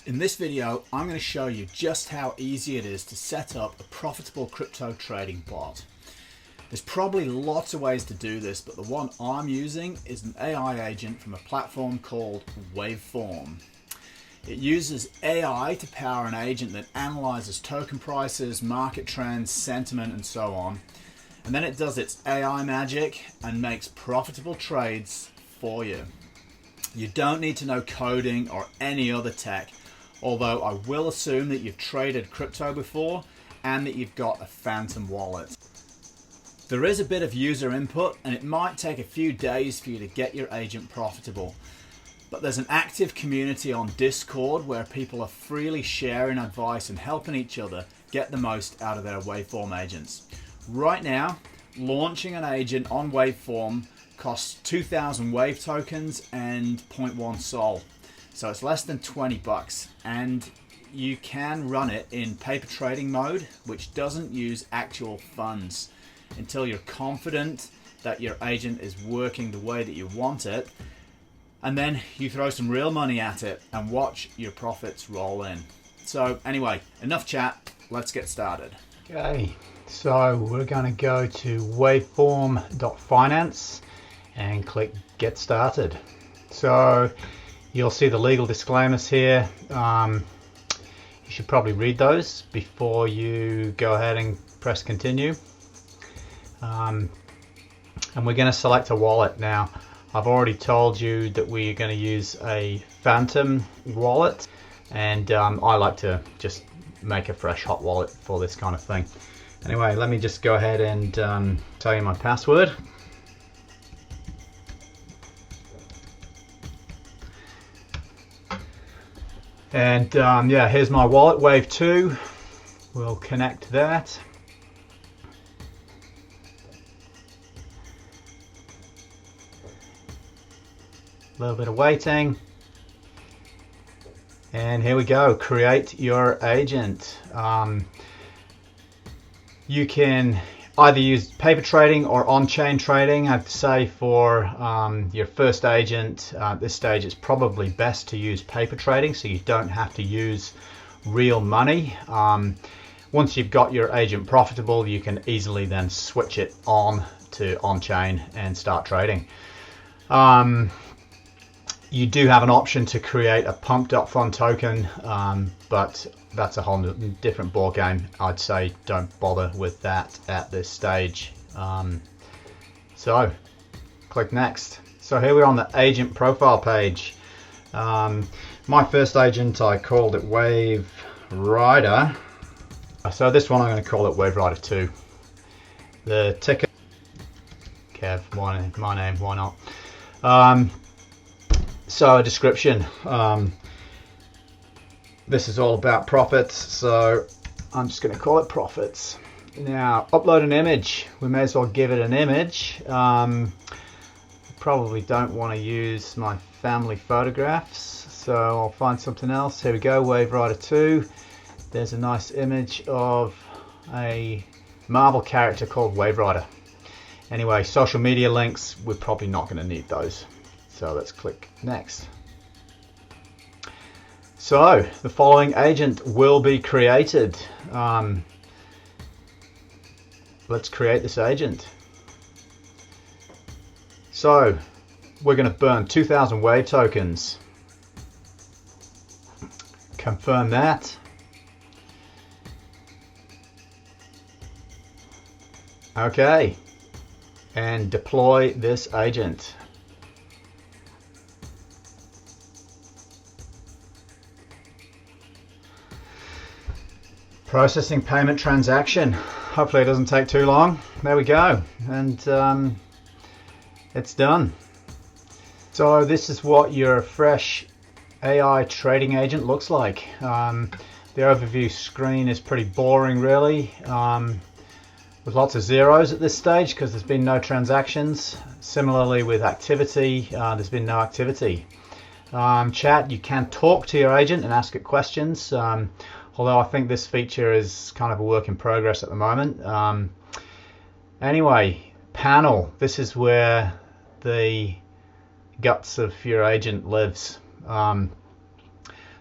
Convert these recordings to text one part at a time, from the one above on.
In this video, I'm going to show you just how easy it is to set up a profitable crypto trading bot. There's probably lots of ways to do this, but the one I'm using is an AI agent from a platform called Waveform. It uses AI to power an agent that analyzes token prices, market trends, sentiment, and so on. And then it does its AI magic and makes profitable trades for you. You don't need to know coding or any other tech, although I will assume that you've traded crypto before and that you've got a phantom wallet. There is a bit of user input and it might take a few days for you to get your agent profitable. But there's an active community on Discord where people are freely sharing advice and helping each other get the most out of their Waveform agents. Right now, launching an agent on Waveform costs 2,000 Wave tokens and 0.1 Sol. So it's less than 20 bucks, and you can run it in paper trading mode, which doesn't use actual funds until you're confident that your agent is working the way that you want it. And then you throw some real money at it and watch your profits roll in. So anyway, enough chat, let's get started. Okay, so we're going to go to waveform.finance and click get started. So you'll see the legal disclaimers here. You should probably read those before you go ahead and press continue. And we're going to select a wallet now. I've already told you that we're going to use a phantom wallet, and I like to just make a fresh hot wallet for this kind of thing. Anyway, let me just go ahead and tell you my password. And yeah, here's my wallet, Wave 2. We'll connect that. A little bit of waiting. And here we go, create your agent. You can either use paper trading or on-chain trading. I'd say for your first agent, at this stage it's probably best to use paper trading so you don't have to use real money. Once you've got your agent profitable, you can easily then switch it on to on-chain and start trading. You do have an option to create a pump.fun token, but that's a whole different ball game. I'd say don't bother with that at this stage. So click next. So here we're on the agent profile page. My first agent, I called it Wave Rider. So this one I'm going to call it Wave Rider 2. The ticker, Kev, my name, why not? So a description. This is all about profits, so I'm just going to call it profits. Now, upload an image. We may as well give it an image. Probably don't want to use my family photographs, so I'll find something else. Here we go, Wave Rider 2. There's a nice image of a Marvel character called Wave Rider. Anyway, social media links, we're probably not going to need those. So let's click next. So the following agent will be created. Let's create this agent. So we're going to burn 2,000 Wave tokens. Confirm that. Okay. And deploy this agent. Processing payment transaction. Hopefully it doesn't take too long. There we go, and it's done. So this is what your fresh AI trading agent looks like. The overview screen is pretty boring really, with lots of zeros at this stage because there's been no transactions. Similarly with activity, there's been no activity. Chat, you can talk to your agent and ask it questions. Although I think this feature is kind of a work in progress at the moment. Anyway, panel. This is where the guts of your agent lives.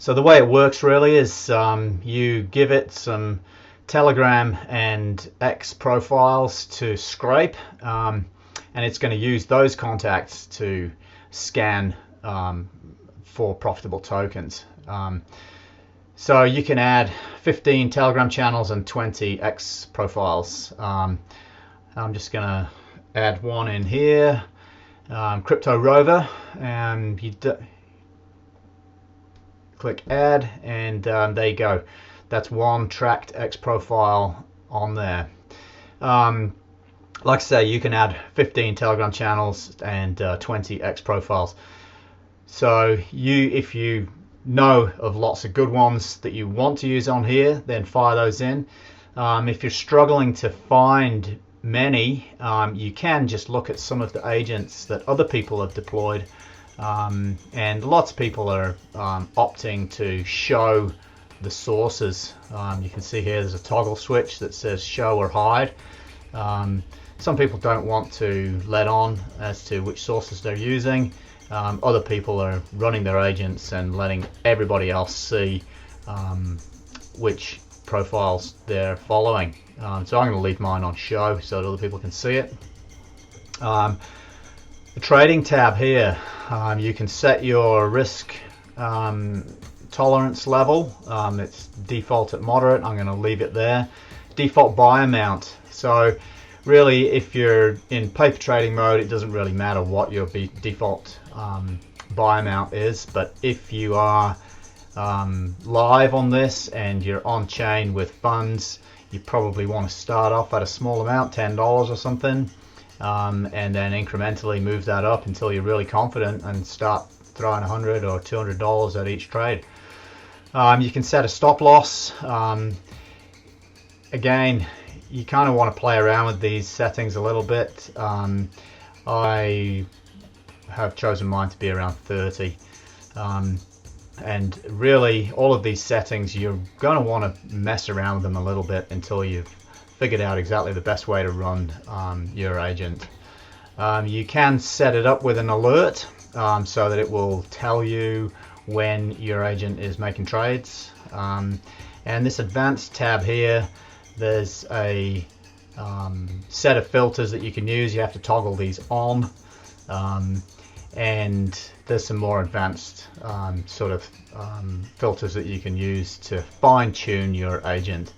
So the way it works really is you give it some Telegram and X profiles to scrape, and it's going to use those contacts to scan for profitable tokens. So you can add 15 Telegram channels and 20 X profiles. I'm just going to add one in here, Crypto Rover, and you click add, and there you go. That's one tracked X profile on there. Like I say, you can add 15 Telegram channels and 20 X profiles. So if you know of lots of good ones that you want to use on here, then fire those in. If you're struggling to find many, you can just look at some of the agents that other people have deployed, and lots of people are opting to show the sources. You can see here there's a toggle switch that says show or hide. Some people don't want to let on as to which sources they're using. Other people are running their agents and letting everybody else see which profiles they're following. So I'm going to leave mine on show so that other people can see it. The trading tab here, you can set your risk tolerance level. It's default at moderate. I'm going to leave it there. Default buy amount. So really, if you're in paper trading mode, it doesn't really matter what your default buy amount is, but if you are live on this and you're on chain with funds, you probably want to start off at a small amount, $10 or something, and then incrementally move that up until you're really confident and start throwing $100 or $200 at each trade. You can set a stop loss. Again, you kind of want to play around with these settings a little bit. I have chosen mine to be around 30. And really, all of these settings, you're going to want to mess around with them a little bit until you've figured out exactly the best way to run your agent. You can set it up with an alert so that it will tell you when your agent is making trades. And this advanced tab here, there's a set of filters that you can use. You have to toggle these on, and there's some more advanced filters that you can use to fine-tune your agent.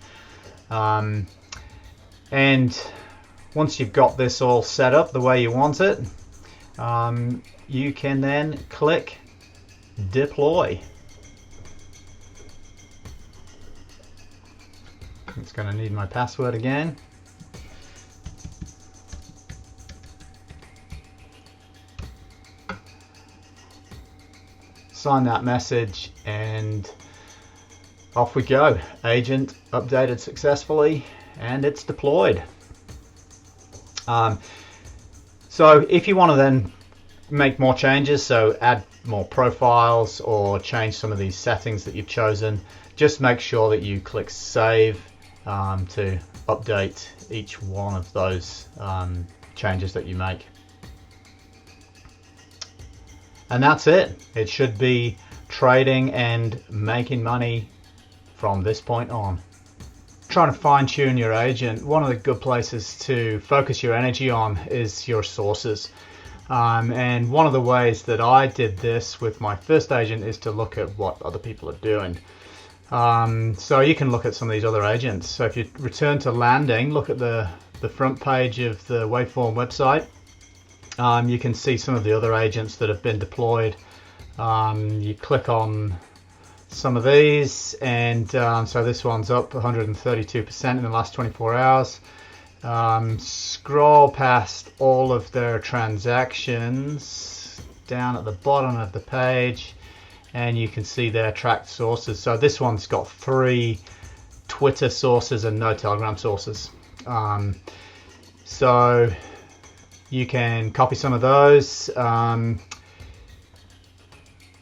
And once you've got this all set up the way you want it, you can then click deploy. It's going to need my password again. Sign that message and off we go. Agent updated successfully and it's deployed. So if you want to then make more changes, so add more profiles or change some of these settings that you've chosen, just make sure that you click save to update each one of those changes that you make. And that's it. It should be trading and making money from this point on. Trying to fine-tune your agent, one of the good places to focus your energy on is your sources. And one of the ways that I did this with my first agent is to look at what other people are doing. So you can look at some of these other agents. So if you return to landing, look at the front page of the Waveform website. You can see some of the other agents that have been deployed. You click on some of these, and so this one's up 132% in the last 24 hours. Scroll past all of their transactions down at the bottom of the page, and you can see their tracked sources. So this one's got 3 Twitter sources and no Telegram sources. So you can copy some of those.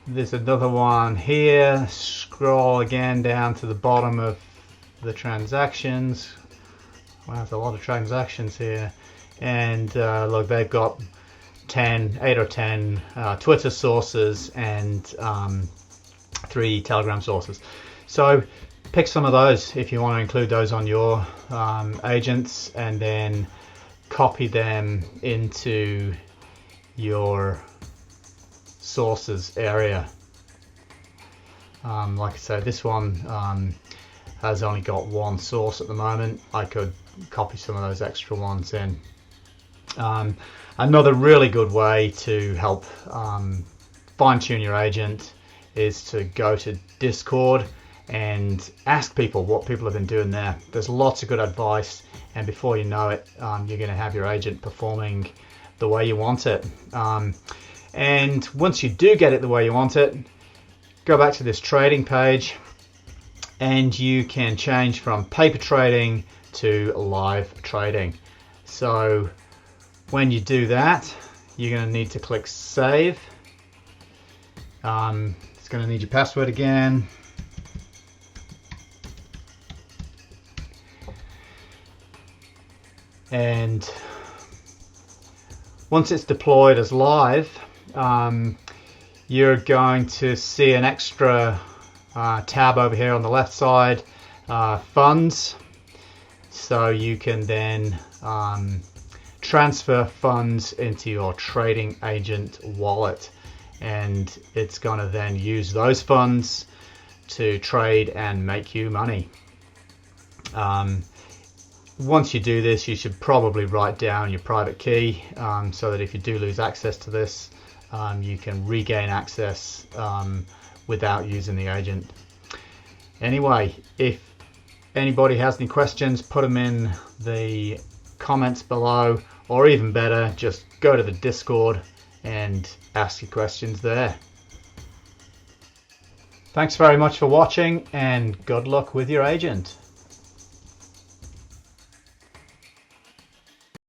There's another one here. Scroll again down to the bottom of the transactions. Wow, there's a lot of transactions here. And look, they've got 8 or 10 Twitter sources and 3 Telegram sources. So pick some of those if you want to include those on your agents, and then copy them into your sources area. Like I said, this one has only got one source at the moment. I could copy some of those extra ones in. Another really good way to help fine-tune your agent is to go to Discord and ask people what people have been doing there. There's lots of good advice, and before you know it, you're going to have your agent performing the way you want it. And once you do get it the way you want it, go back to this trading page and you can change from paper trading to live trading. So when you do that, you're going to need to click save. It's going to need your password again. And once it's deployed as live, you're going to see an extra tab over here on the left side, funds. So you can then transfer funds into your trading agent wallet, and it's going to then use those funds to trade and make you money. Once you do this, you should probably write down your private key so that if you do lose access to this, you can regain access without using the agent. Anyway, if anybody has any questions, put them in the comments below, or even better, just go to the Discord and ask your questions there. Thanks very much for watching, and good luck with your agent.